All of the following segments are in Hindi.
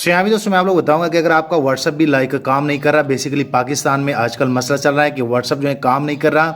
सो यहाँ भी दोस्तों मैं आप लोग बताऊंगा कि अगर आपका व्हाट्सअप भी लाइक काम नहीं कर रहा, बेसिकली पाकिस्तान में आजकल मसला चल रहा है कि व्हाट्सअप जो है काम नहीं कर रहा।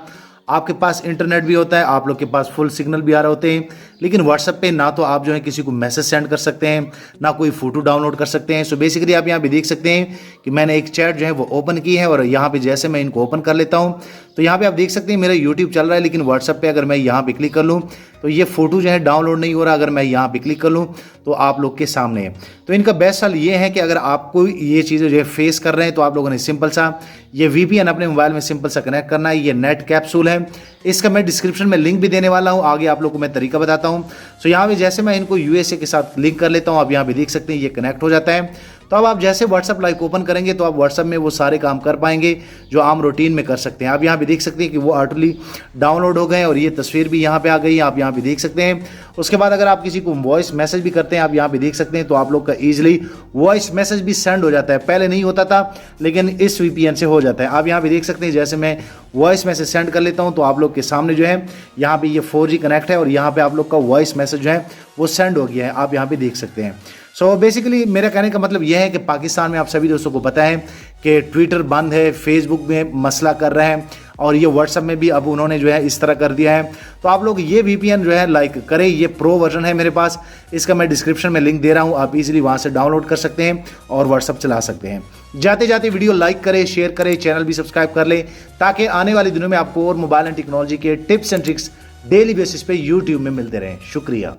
आपके पास इंटरनेट भी होता है, आप लोग के पास फुल सिग्नल भी आ रहे होते हैं, लेकिन व्हाट्सअप पे ना तो आप जो है किसी को मैसेज सेंड कर सकते हैं, ना कोई फोटो डाउनलोड कर सकते हैं। सो बेसिकली आप यहाँ पे देख सकते हैं कि मैंने एक चैट जो है वो ओपन की है और यहाँ पे जैसे मैं इनको ओपन कर लेता हूँ तो यहाँ पे आप देख सकते हैं मेरा यूट्यूब चल रहा है, लेकिन व्हाट्सअप पे अगर मैं यहाँ पे क्लिक कर लूँ तो ये फोटो जो है डाउनलोड नहीं हो रहा। अगर मैं यहाँ पे क्लिक कर लूँ तो आप लोग के सामने है। तो इनका बेस्ट हल ये है कि अगर आपको ये चीज़ें जो है फेस कर रहे हैं तो आप लोगों ने सिंपल सा ये VPN अपने मोबाइल में सिंपल सा कनेक्ट करना है। ये नेट कैप्सूल है, इसका मैं डिस्क्रिप्शन में लिंक भी देने वाला हूँ, आगे आप लोग को मैं तरीका बताता हूँ। सो यहाँ पे जैसे मैं इनको USA के साथ लिंक कर लेता हूँ, आप यहाँ पे देख सकते हैं ये कनेक्ट हो जाता है। तो अब आप जैसे व्हाट्सअप लाइव ओपन करेंगे तो आप व्हाट्सअप में वो सारे काम कर पाएंगे जो आम रूटीन में कर सकते हैं। आप यहाँ पे देख सकते हैं कि वो ऑटोली डाउनलोड हो गए और ये तस्वीर भी यहाँ पे आ गई, आप यहाँ पे देख सकते हैं। उसके बाद अगर आप किसी को वॉइस मैसेज भी करते हैं, आप यहाँ पे देख सकते हैं, तो आप लोग का ईजिली वॉइस मैसेज भी सेंड हो जाता है। पहले नहीं होता था लेकिन इस VPN से हो जाता है। आप यहाँ पे देख सकते हैं जैसे मैं वॉइस मैसेज सेंड कर लेता हूँ तो आप लोग के सामने जो है यहाँ पे ये 4G कनेक्ट है और यहाँ पे आप लोग का वॉइस मैसेज जो है वो सेंड हो गया है, आप यहाँ पे देख सकते हैं। सो बेसिकली मेरा कहने का मतलब यह है कि पाकिस्तान में आप सभी दोस्तों को पता है कि ट्विटर बंद है, फेसबुक में मसला कर रहे हैं और ये व्हाट्सअप में भी अब उन्होंने जो है इस तरह कर दिया है। तो आप लोग ये VPN जो है लाइक करें, ये प्रो वर्जन है मेरे पास, इसका मैं डिस्क्रिप्शन में लिंक दे रहा हूँ, आप इजीली वहाँ से डाउनलोड कर सकते हैं और व्हाट्सअप चला सकते हैं। जाते जाते वीडियो लाइक करें, शेयर करें, चैनल भी सब्सक्राइब कर लें ताकि आने वाले दिनों में आपको और मोबाइल एंड टेक्नोलॉजी के tips and tricks daily basis पे यूट्यूब में मिलते रहें। शुक्रिया।